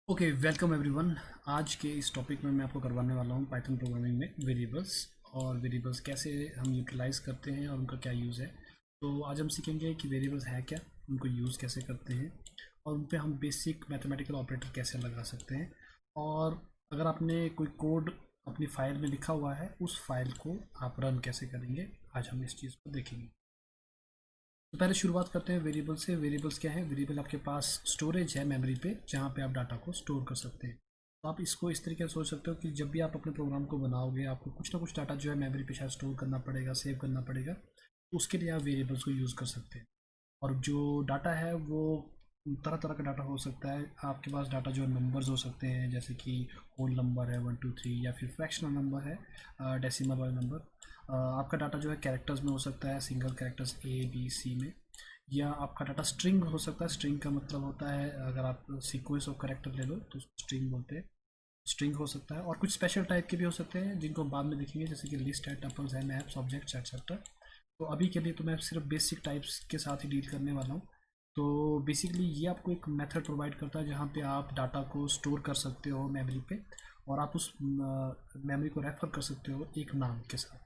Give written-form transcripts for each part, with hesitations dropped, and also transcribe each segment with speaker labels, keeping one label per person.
Speaker 1: Okay, welcome everyone. आज के इस टॉपिक में मैं आपको करवाने वाला हूँ पाइथन प्रोग्रामिंग में वेरिएबल्स और वेरिएबल्स कैसे हम यूटिलाइज करते हैं और उनका क्या यूज़ है। तो आज हम सीखेंगे कि वेरिएबल्स है क्या, उनको यूज़ कैसे करते हैं और उन पे हम बेसिक मैथमेटिकल ऑपरेटर कैसे लगा सकते हैं। और अगर आपने कोई कोड अपनी फाइल में लिखा हुआ है, उस फाइल को आप रन कैसे करेंगे, आज हम इस चीज़ को देखेंगे। तो पहले शुरुआत करते हैं वेरिएबल से। वेरिएबल्स क्या है? वेरिएबल आपके पास स्टोरेज है मेमोरी पे, जहाँ पे आप डाटा को स्टोर कर सकते हैं। तो आप इसको इस तरीके से सोच सकते हो कि जब भी आप अपने प्रोग्राम को बनाओगे, आपको कुछ ना कुछ डाटा जो है मेमोरी पे शायद स्टोर करना पड़ेगा, सेव करना पड़ेगा। तो उसके लिए आप वेरिएबल्स को यूज़ कर सकते हैं। और जो डाटा है वो तरह तरह का डाटा हो सकता है। आपके पास डाटा जो नंबर्स हो सकते हैं, जैसे कि होल नंबर है 1 2 3, या फिर फ्रैक्शनल नंबर है, डेसिमल वाला नंबर। आपका डाटा जो है कैरेक्टर्स में हो सकता है, single characters A B C में। या आपका डाटा स्ट्रिंग हो सकता है। स्ट्रिंग का मतलब होता है, अगर आप सीक्वेंस ऑफ कैरेक्टर ले लो तो उसको स्ट्रिंग बोलते हैं। स्ट्रिंग हो सकता है और कुछ स्पेशल टाइप के भी हो सकते हैं, जिनको हम बाद में देखेंगे, जैसे कि लिस्ट है, टपल्स है, मैप्स, ऑब्जेक्ट्स एक्सेट्रा। तो अभी के लिए तो मैं सिर्फ बेसिक टाइप्स के साथ ही डील करने वाला हूँ। तो बेसिकली ये आपको एक मेथड प्रोवाइड करता है जहाँ पे आप डाटा को स्टोर कर सकते हो मेमोरी पे, और आप उस मेमोरी को रेफर कर सकते हो एक नाम के साथ।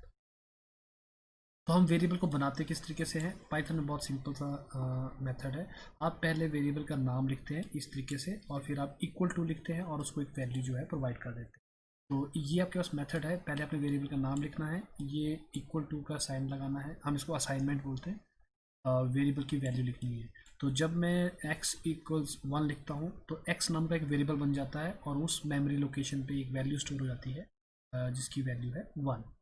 Speaker 1: तो हम वेरिएबल को बनाते किस तरीके से हैं? पाइथन में बहुत सिंपल सा मेथड है। आप पहले वेरिएबल का नाम लिखते हैं इस तरीके से, और फिर आप इक्वल टू लिखते हैं और उसको एक वैल्यू जो है प्रोवाइड कर देते हैं। तो ये आपके पास मेथड है। पहले आपने वेरिएबल का नाम लिखना है, ये इक्वल टू का साइन लगाना है, हम इसको असाइनमेंट बोलते हैं। वेरिएबल की वैल्यू लिखनी है। तो जब मैं x=1 लिखता हूँ तो x नाम का एक वेरिएबल बन जाता है, और उस मेमोरी लोकेशन पे एक वैल्यू स्टोर हो जाती है, जिसकी वैल्यू है 1।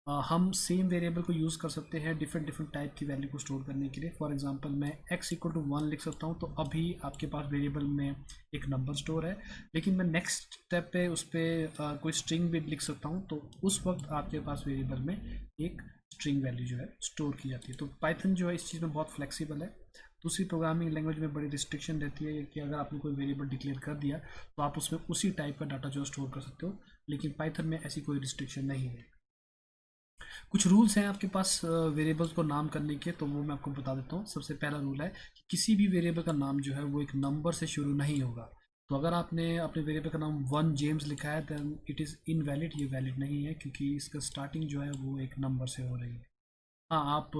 Speaker 1: हम सेम वेरिएबल को यूज़ कर सकते हैं डिफरेंट डिफरेंट टाइप की वैल्यू को स्टोर करने के लिए। फॉर एग्जांपल मैं x=1 लिख सकता हूँ, तो अभी आपके पास वेरिएबल में एक नंबर स्टोर है। लेकिन मैं नेक्स्ट स्टेप पे उस पर कोई स्ट्रिंग भी लिख सकता हूँ, तो उस वक्त आपके पास वेरिएबल में एक स्ट्रिंग वैल्यू जो है स्टोर की जाती है। तो पाइथन जो है इस चीज़ में बहुत फ्लेक्सिबल है। दूसरी प्रोग्रामिंग लैंग्वेज में बड़ी रिस्ट्रिक्शन रहती है कि अगर आपने कोई वेरिएबल डिक्लेयर कर दिया तो आप उसमें उसी टाइप का डाटा जो है स्टोर कर सकते हो, लेकिन पाइथन में ऐसी कोई रिस्ट्रिक्शन नहीं है। कुछ रूल्स हैं आपके पास वेरिएबल्स को नाम करने के, तो वो मैं आपको बता देता हूँ। सबसे पहला रूल है कि किसी भी वेरिएबल का नाम जो है वो एक नंबर से शुरू नहीं होगा। तो अगर आपने अपने वेरिएबल का नाम 1 जेम्स लिखा है, देन इट इज़ इनवैलिड, ये वैलिड नहीं है, क्योंकि इसका स्टार्टिंग जो है वो एक नंबर से हो रही है। हाँ, आप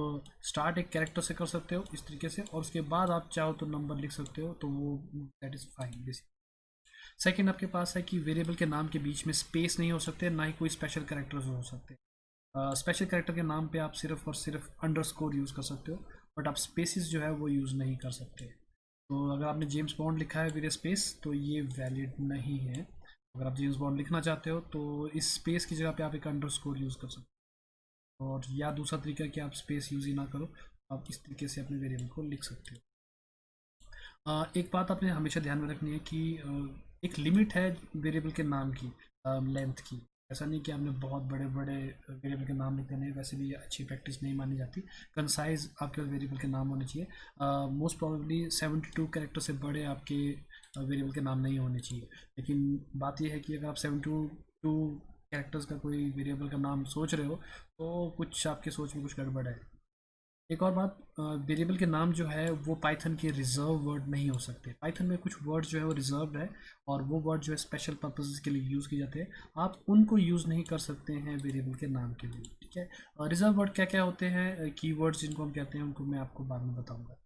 Speaker 1: स्टार्ट एक कैरेक्टर से कर सकते हो इस तरीके से, और उसके बाद आप चाहो तो नंबर लिख सकते हो, तो वो that is fine basic. Second, आपके पास है कि वेरिएबल के नाम के बीच में स्पेस नहीं हो सकते, ना ही कोई स्पेशल कैरेक्टर्स हो सकते। स्पेशल कैरेक्टर के नाम पे आप सिर्फ और सिर्फ अंडरस्कोर यूज़ कर सकते हो, बट आप स्पेसिस जो है वो यूज़ नहीं कर सकते। तो अगर आपने जेम्स बॉन्ड लिखा है विद स्पेस, तो ये वैलिड नहीं है। अगर आप जेम्स बॉन्ड लिखना चाहते हो तो इस स्पेस की जगह पे आप एक अंडरस्कोर यूज़ कर सकते हो, और या दूसरा तरीका कि आप स्पेस यूज़ ही ना करो, आप इस तरीके से अपने वेरिएबल को लिख सकते हो। एक बात आपने हमेशा ध्यान में रखनी है कि एक लिमिट है वेरिएबल के नाम की, लेंथ की। ऐसा नहीं कि आपने बहुत बड़े बड़े वेरिएबल के नाम लिख देने, वैसे भी ये अच्छी प्रैक्टिस नहीं मानी जाती। कंसाइज आपके वेरिएबल के नाम होने चाहिए। मोस्ट प्रोबेबली 72 कैरेक्टर से बड़े आपके वेरिएबल के नाम नहीं होने चाहिए। लेकिन बात यह है कि अगर आप 72 कैरेक्टर्स का कोई वेरिएबल का नाम सोच रहे हो, तो कुछ आपके सोच में कुछ गड़बड़ है। एक और बात, वेरिएबल के नाम जो है वो पाइथन के रिजर्व वर्ड नहीं हो सकते। पाइथन में कुछ वर्ड जो है वो रिजर्व्ड है, और वो वर्ड जो है स्पेशल पर्पसेस के लिए यूज़ किए जाते हैं। आप उनको यूज़ नहीं कर सकते हैं वेरिएबल के नाम के लिए, ठीक है। रिजर्व वर्ड क्या क्या होते हैं, कीवर्ड्स जिनको हम कहते हैं, उनको मैं आपको बाद में बताऊंगा।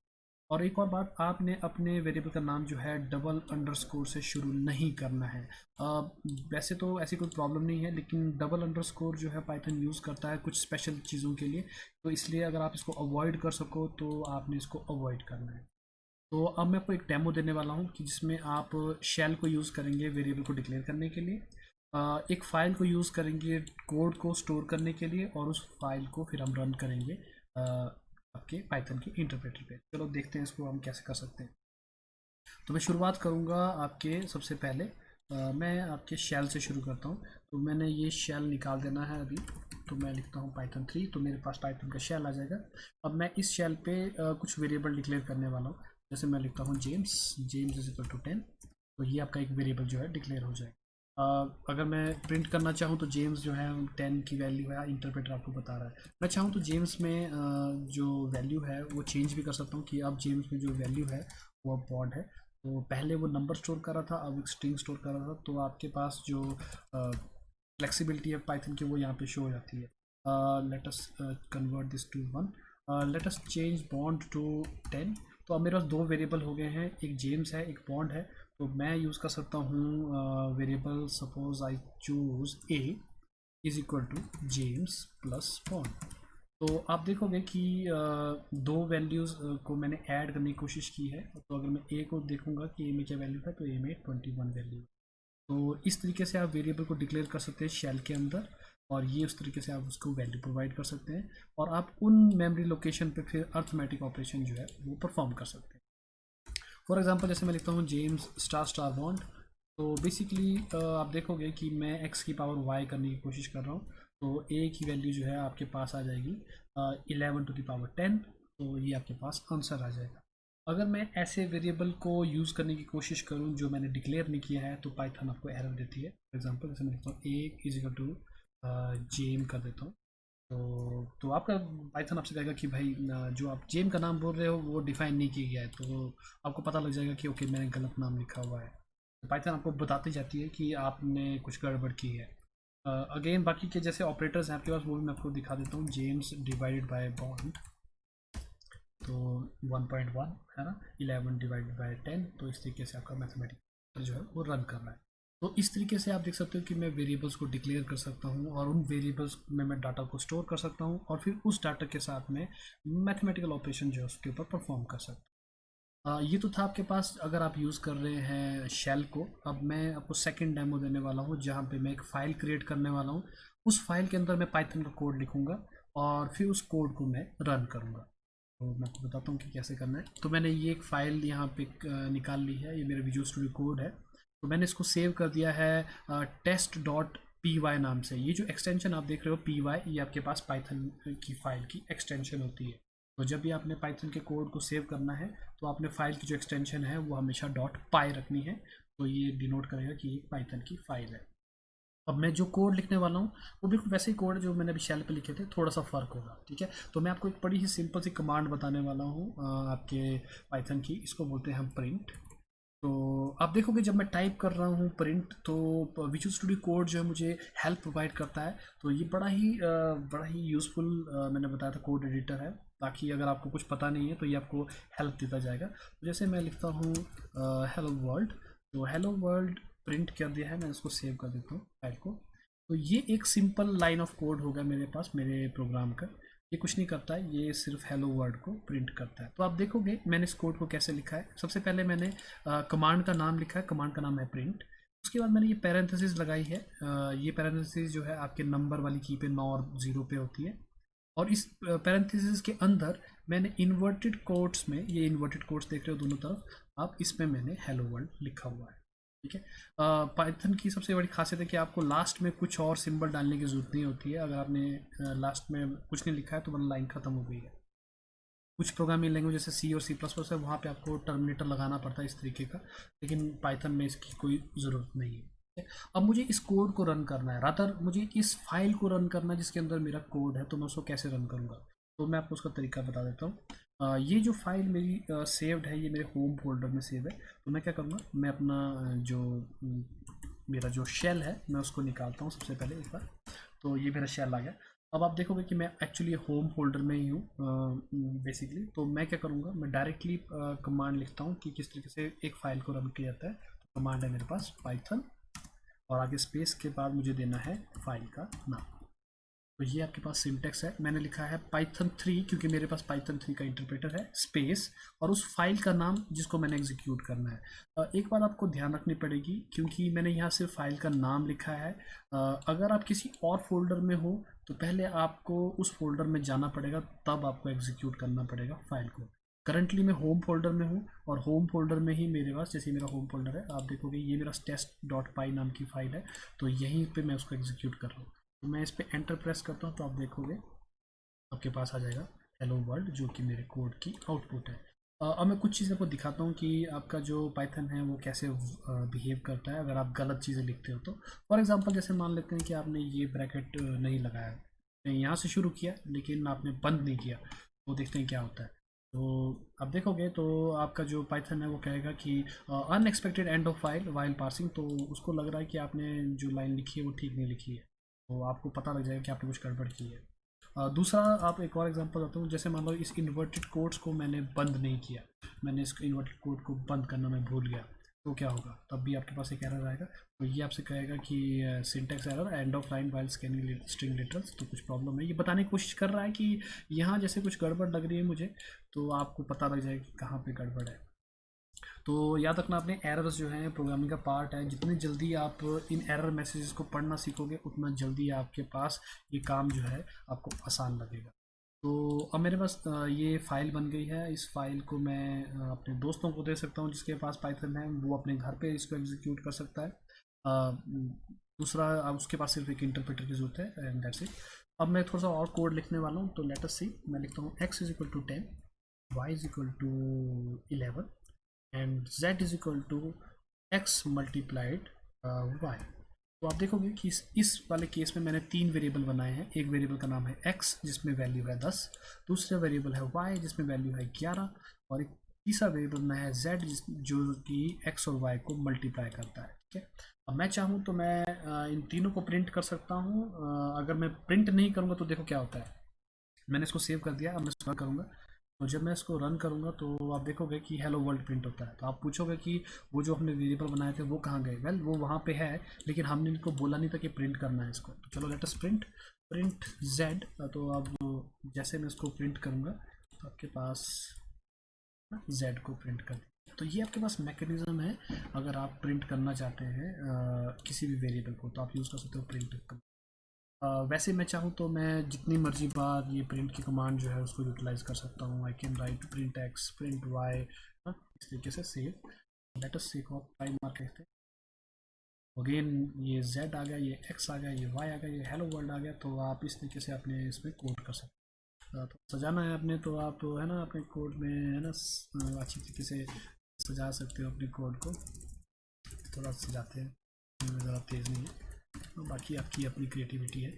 Speaker 1: और एक और बात, आपने अपने वेरिएबल का नाम जो है डबल अंडरस्कोर से शुरू नहीं करना है। वैसे तो ऐसी कोई प्रॉब्लम नहीं है, लेकिन डबल अंडरस्कोर जो है पाइथन यूज़ करता है कुछ स्पेशल चीज़ों के लिए। तो इसलिए अगर आप इसको अवॉइड कर सको तो आपने इसको अवॉइड करना है। तो अब मैं आपको एक डेमो देने वाला हूँ कि जिसमें आप शेल को यूज़ करेंगे वेरिएबल को डिक्लेयर करने के लिए, एक फ़ाइल को यूज़ करेंगे कोड को स्टोर करने के लिए, और उस फाइल को फिर हम रन करेंगे आपके पाइथन के इंटरप्रेटर पे। चलो देखते हैं इसको हम कैसे कर सकते हैं। तो मैं शुरुआत करूँगा आपके सबसे पहले, मैं आपके शेल से शुरू करता हूँ। तो मैंने ये शेल निकाल देना है अभी। तो मैं लिखता हूँ Python 3, तो मेरे पास पाइथन का शेल आ जाएगा। अब मैं इस शेल पे कुछ वेरिएबल डिक्लेयर करने वाला हूँ। जैसे मैं लिखता हूँ जेम्स =10, तो ये आपका एक वेरिएबल जो है डिक्लेयर हो जाएगा। अगर मैं प्रिंट करना चाहूँ तो जेम्स जो है 10 की वैल्यू है, इंटरप्रेटर आपको बता रहा है। मैं चाहूँ तो जेम्स में जो वैल्यू है वो चेंज भी कर सकता हूँ, कि अब जेम्स में जो वैल्यू है वो अब बॉन्ड है। तो पहले वो नंबर स्टोर कर रहा था, अब एक स्ट्रिंग स्टोर कर रहा था। तो आपके पास जो फ्लेक्सिबिलिटी है पाइथन की वो यहाँ पे शो हो जाती है। Let us convert this to 1, let us change bond to 10। तो अब मेरे पास दो वेरिएबल हो गए हैं, एक जेम्स है एक बॉन्ड है। तो मैं यूज़ कर सकता हूँ variable, suppose I choose A is equal to James plus bond. तो आप देखोगे कि दो वैल्यूज़ को मैंने ऐड करने की कोशिश की है। तो अगर मैं ए को देखूंगा कि ए में क्या वैल्यू था, तो ए में 21 वैल्यू। तो इस तरीके से आप वेरिएबल को डिक्लेयर कर सकते हैं शेल के अंदर, और ये उस तरीके से आप उसको वैल्यू प्रोवाइड कर सकते हैं, और आप उन मेमोरी लोकेशन पे फिर अर्थमेटिक ऑपरेशन जो है वो परफॉर्म कर सकते हैं। फॉर एग्जांपल जैसे मैं लिखता हूँ जेम्स स्टार स्टार बॉन्ड, तो बेसिकली आप देखोगे कि मैं एक्स की पावर वाई करने की कोशिश कर रहा हूँ। तो ए की वैल्यू जो है आपके पास आ जाएगी 11⁻10। तो ये आपके पास आंसर आ जाएगा। अगर मैं ऐसे वेरिएबल को यूज़ करने की कोशिश करूँ जो मैंने डिक्लेयर नहीं किया है, तो पाइथन आपको एरर देती है। फॉर एग्जांपल जैसे मैं लिखता हूँ ए इज इक्वल टू जेम कर देता हूँ। तो आपका पाइथन आपसे कहेगा कि भाई जो आप जेम का नाम बोल रहे हो वो डिफाइन नहीं किया गया है। तो आपको पता लग जाएगा कि ओके मैंने गलत नाम लिखा हुआ है। तो पाइथन आपको बताती जाती है कि आपने कुछ गड़बड़ की है। अगेन बाकी के जैसे ऑपरेटर्स हैं आपके पास, वो भी मैं आपको दिखा देता हूँ। जेम्स डिवाइडेड बाय बॉन्ड, तो 1.1 है ना, 11/10। तो इस तरीके से आपका मैथमेटिक्स जो है वो रन कर रहा है। तो इस तरीके से आप देख सकते हो कि मैं वेरिएबल्स को डिक्लेयर कर सकता हूँ, और उन वेरिएबल्स में मैं डाटा को स्टोर कर सकता हूँ, और फिर उस डाटा के साथ में मैथमेटिकल ऑपरेशन जो है उसके ऊपर परफॉर्म कर सकता हूँ। ये तो था आपके पास अगर आप यूज़ कर रहे हैं शेल को। अब मैं आपको सेकंड डेमो देने वाला हूँ, जहाँ पे मैं एक फ़ाइल क्रिएट करने वाला हूँ। उस फाइल के अंदर मैं पाइथन का कोड लिखूँगा, और फिर उस कोड को मैं रन करूँगा। तो मैं आपको बताता हूँ कि कैसे करना है। तो मैंने ये एक फ़ाइल यहाँ पे निकाल ली है, ये मेरा विजुअल स्टूडियो कोड है। तो मैंने इसको सेव कर दिया है test.py नाम से। ये जो एक्सटेंशन आप देख रहे हो py, ये आपके पास पाइथन की फ़ाइल की एक्सटेंशन होती है। तो जब भी आपने पाइथन के कोड को सेव करना है, तो आपने फाइल की जो एक्सटेंशन है वो हमेशा .py रखनी है। तो ये डिनोट करेगा कि ये पाइथन की फाइल है। अब मैं जो कोड लिखने वाला हूँ वो बिल्कुल वैसे ही कोड है जो मैंने अभी शेल पे लिखे थे, थोड़ा सा फ़र्क होगा, ठीक है। तो मैं आपको एक बड़ी ही सिंपल सी कमांड बताने वाला हूँ आपके पाइथन की। इसको बोलते हैं हम प्रिंट। तो आप देखोगे जब मैं टाइप कर रहा हूँ प्रिंट, तो विजुअल स्टूडियो कोड जो है मुझे हेल्प प्रोवाइड करता है। तो ये बड़ा ही यूज़फुल मैंने बताया था कोड एडिटर है, ताकि अगर आपको कुछ पता नहीं है तो ये आपको हेल्प देता जाएगा। तो जैसे मैं लिखता हूँ हेलो वर्ल्ड, तो हेलो वर्ल्ड प्रिंट कर दिया है, मैं इसको सेव कर देता हूँ फाइल को। तो ये एक सिंपल लाइन ऑफ कोड होगा मेरे पास, मेरे प्रोग्राम का। ये कुछ नहीं करता है, ये सिर्फ हेलो वर्ड को प्रिंट करता है। तो आप देखोगे मैंने इस कोड को कैसे लिखा है। सबसे पहले मैंने कमांड का नाम लिखा है, कमांड का नाम है प्रिंट। उसके बाद मैंने ये पैरेंथेसिस लगाई है। ये पैरेंथेसिस जो है आपके नंबर वाली की पे 9 और 0 पे होती है। और इस पैरेंथेसिस के अंदर मैंने इन्वर्टेड कोट्स में, ये इन्वर्टेड कोट्स देख रहे हो दोनों तरफ आप, इसमें मैंने हेलो वर्ल्ड लिखा हुआ है, ठीक है। पाइथन की सबसे बड़ी खासियत है कि आपको लास्ट में कुछ और सिंबल डालने की ज़रूरत नहीं होती है। अगर आपने लास्ट में कुछ नहीं लिखा है तो मतलब लाइन ख़त्म हो गई है। कुछ प्रोग्रामिंग लैंग्वेज जैसे सी और C++ है, वहाँ पे आपको टर्मिनेटर लगाना पड़ता है इस तरीके का, लेकिन पाइथन में इसकी कोई ज़रूरत नहीं है, ठीक है। अब मुझे इस कोड को रन करना है, रादर मुझे इस फाइल को रन करना है जिसके अंदर मेरा कोड है। तो मैं उसको कैसे रन करूँगा, तो मैं आपको उसका तरीका बता देता हूँ। ये जो फाइल मेरी सेव्ड है, ये मेरे होम फोल्डर में सेव है। तो मैं क्या करूँगा, मैं अपना मेरा जो शेल है मैं उसको निकालता हूँ सबसे पहले एक बार। तो ये मेरा शेल आ गया। अब आप देखोगे कि मैं एक्चुअली होम फोल्डर में ही हूँ बेसिकली। तो मैं क्या करूँगा, मैं डायरेक्टली कमांड लिखता हूँ कि किस तरीके से एक फ़ाइल को रन किया जाता है। तो कमांड है मेरे पास पाइथन, और आगे स्पेस के बाद मुझे देना है फाइल का नाम। तो ये आपके पास सिंटेक्स है, मैंने लिखा है Python 3, क्योंकि मेरे पास Python 3 का इंटरप्रेटर है, स्पेस और उस फाइल का नाम जिसको मैंने एग्जीक्यूट करना है। एक बात आपको ध्यान रखनी पड़ेगी, क्योंकि मैंने यहाँ सिर्फ फाइल का नाम लिखा है। अगर आप किसी और फोल्डर में हो तो पहले आपको उस फोल्डर में जाना पड़ेगा, तब आपको एग्जीक्यूट करना पड़ेगा फाइल को। करंटली मैं होम फोल्डर में हूँ, और होम फोल्डर में ही मेरे पास, जैसे मेरा होम फोल्डर है आप देखोगे ये मेरा test.py नाम की फाइल है। तो यहीं पे मैं उसको एग्जीक्यूट कर रहा हूँ। तो मैं इस पर एंटर प्रेस करता हूँ, तो आप देखोगे आपके पास आ जाएगा हेलो वर्ल्ड, जो कि मेरे कोड की आउटपुट है। अब मैं कुछ चीज़ें आपको दिखाता हूँ कि आपका जो पाइथन है वो कैसे बिहेव करता है अगर आप गलत चीज़ें लिखते हो तो। फॉर एग्जांपल जैसे मान लेते हैं कि आपने ये ब्रैकेट नहीं लगाया, यहाँ से शुरू किया लेकिन आपने बंद नहीं किया, तो देखते हैं क्या होता है। तो आप देखोगे तो आपका जो पाइथन है वो कहेगा कि unexpected end of file while parsing, तो उसको लग रहा है कि आपने जो लाइन लिखी है वो ठीक नहीं लिखी है, तो आपको पता लग जाएगा कि आपने कुछ गड़बड़ की है। दूसरा आप एक और एग्जांपल देता हूँ, जैसे मान लो इस इन्वर्टेड कोड्स को मैंने बंद नहीं किया, मैंने इस इन्वर्टेड कोड को बंद करना मैं भूल गया, तो क्या होगा, तब भी आपके पास एक एरर आएगा। तो ये आपसे कहेगा कि syntax error end of line while scanning string literals, तो कुछ प्रॉब्लम है, ये बताने की कोशिश कर रहा है कि यहाँ जैसे कुछ गड़बड़ लग रही है मुझे, तो आपको पता लग जाएगा कि कहाँ पे गड़बड़ है। तो याद रखना, अपने एरर्स जो हैं प्रोग्रामिंग का पार्ट है, जितनी जल्दी आप इन एरर मैसेजेस को पढ़ना सीखोगे उतना जल्दी आपके पास ये काम जो है आपको आसान लगेगा। तो अब मेरे पास ये फ़ाइल बन गई है, इस फाइल को मैं अपने दोस्तों को दे सकता हूँ जिसके पास पाइथन है, वो अपने घर पे इसको एग्जीक्यूट कर सकता है। दूसरा, अब उसके पास सिर्फ एक इंटरप्रेटर की जरूरत है एंड दैट्स इट। अब मैं थोड़ा सा और कोड लिखने वाला हूँ, तो लेट अस सी। मैं लिखता हूँ x is equal to 10, y is equal to 11 and z is equal to x multiplied y। तो आप देखोगे कि इस वाले केस में मैंने तीन वेरिएबल बनाए हैं। एक वेरिएबल का नाम है x जिसमें वैल्यू है 10, दूसरा वेरिएबल है y जिसमें वैल्यू है 11, और एक तीसरा वेरिएबल बनाया है z जो कि x और y को मल्टीप्लाई करता है। ठीक है, अब मैं चाहूँ तो मैं इन तीनों को प्रिंट कर सकता हूँ। अगर मैं प्रिंट नहीं करूँगा तो देखो क्या होता है। मैंने इसको सेव कर दिया, अब मैं इसको रन करूँगा, तो जब मैं इसको रन करूँगा तो आप देखोगे कि हेलो वर्ल्ड प्रिंट होता है। तो आप पूछोगे कि वो जो हमने वेरिएबल बनाए थे वो कहाँ गए। वेल, वो वहाँ पे है, लेकिन हमने इनको बोला नहीं था कि प्रिंट करना है इसको। तो चलो let us print print Z. तो अब जैसे मैं इसको प्रिंट करूँगा तो आपके पास जेड को प्रिंट कर दिया। तो ये आपके पास मैकेनिज्म है, अगर आप प्रिंट करना चाहते हैं किसी भी वेरिएबल को तो आप यूज़ कर सकते हो प्रिंट। वैसे मैं चाहूँ तो मैं जितनी मर्जी बार ये प्रिंट की कमांड जो है उसको यूटिलाइज कर सकता हूँ। I can write print x print y, इस तरीके से सेव। लेट अस सी को टाइम मार कहते हैं। अगेन ये z आ गया, ये x आ गया, ये y आ गया, ये हेलो वर्ल्ड आ गया। तो आप इस तरीके से अपने इसमें कोड कर सकते हैं। तो सजाना है आपने तो आप है ना अपने कोड में है ना अच्छी तरीके से सजा सकते हो अपने कोड को। थोड़ा सजाते हैं, ज़्यादा तेज़ नहीं है, बाकी आपकी अपनी क्रिएटिविटी है।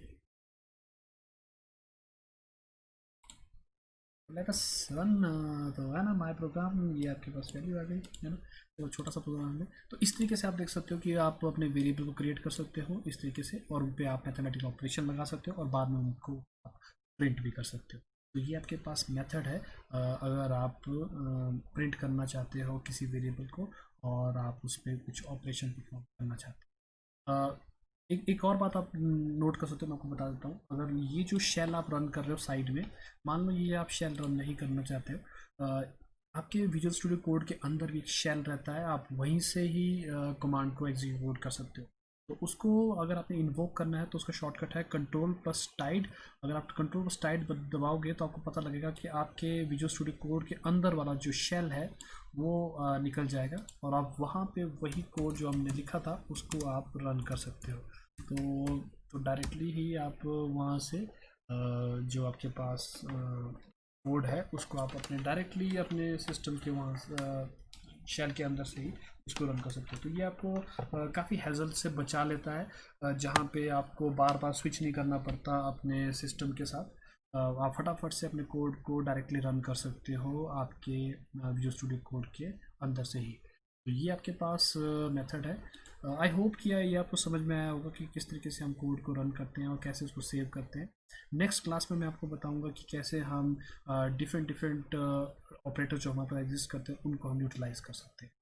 Speaker 1: लेट अस रन। तो है ना माय प्रोग्राम, ये आपके पास वैल्यू आ गई है ना, तो छोटा सा प्रोग्राम है। तो इस तरीके से आप देख सकते हो कि आप अपने वेरिएबल को क्रिएट कर सकते हो इस तरीके से, और उन पे आप मैथमेटिकल ऑपरेशन लगा सकते हो और बाद में उनको प्रिंट भी कर सकते हो। तो ये आपके पास मेथड है अगर आप प्रिंट करना चाहते हो किसी वेरिएबल को और आप उस पर कुछ ऑपरेशन परफॉर्म करना चाहते हो। एक और बात आप नोट कर सकते हो, मैं आपको बता देता हूँ। अगर ये जो शेल आप रन कर रहे हो साइड में, मान लो ये आप शेल रन नहीं करना चाहते हो, आपके विजुअल स्टूडियो कोड के अंदर भी एक शेल रहता है, आप वहीं से ही कमांड को एग्जीक्यूट कर सकते हो। तो उसको अगर आपने इन्वोक करना है तो उसका शॉर्टकट है कंट्रोल प्लस टाइड। अगर आप कंट्रोल प्लस टाइड दबाओगे तो आपको पता लगेगा कि आपके विजुअल स्टूडियो कोड के अंदर वाला जो शेल है वो निकल जाएगा, और आप वहाँ पे वही कोड जो हमने लिखा था उसको आप रन कर सकते हो। तो डायरेक्टली ही आप वहाँ से जो आपके पास कोड है उसको आप अपने डायरेक्टली अपने सिस्टम के वहाँ शेल के अंदर से ही उसको रन कर सकते हो। तो ये आपको काफ़ी हैजल से बचा लेता है, जहाँ पे आपको बार बार स्विच नहीं करना पड़ता अपने सिस्टम के साथ। आप फटाफट से अपने कोड को डायरेक्टली रन कर सकते हो आपके विजुअल स्टूडियो कोड के अंदर से ही। तो ये आपके पास मेथड है। आई होप कि ये आपको समझ में आया होगा कि किस तरीके से हम कोड को रन करते हैं और कैसे उसको सेव करते हैं। नेक्स्ट क्लास में मैं आपको बताऊंगा कि कैसे हम डिफरेंट डिफरेंट ऑपरेटर जो हमारे पास एग्जिस्ट करते हैं उनको हम यूटिलाइज कर सकते हैं।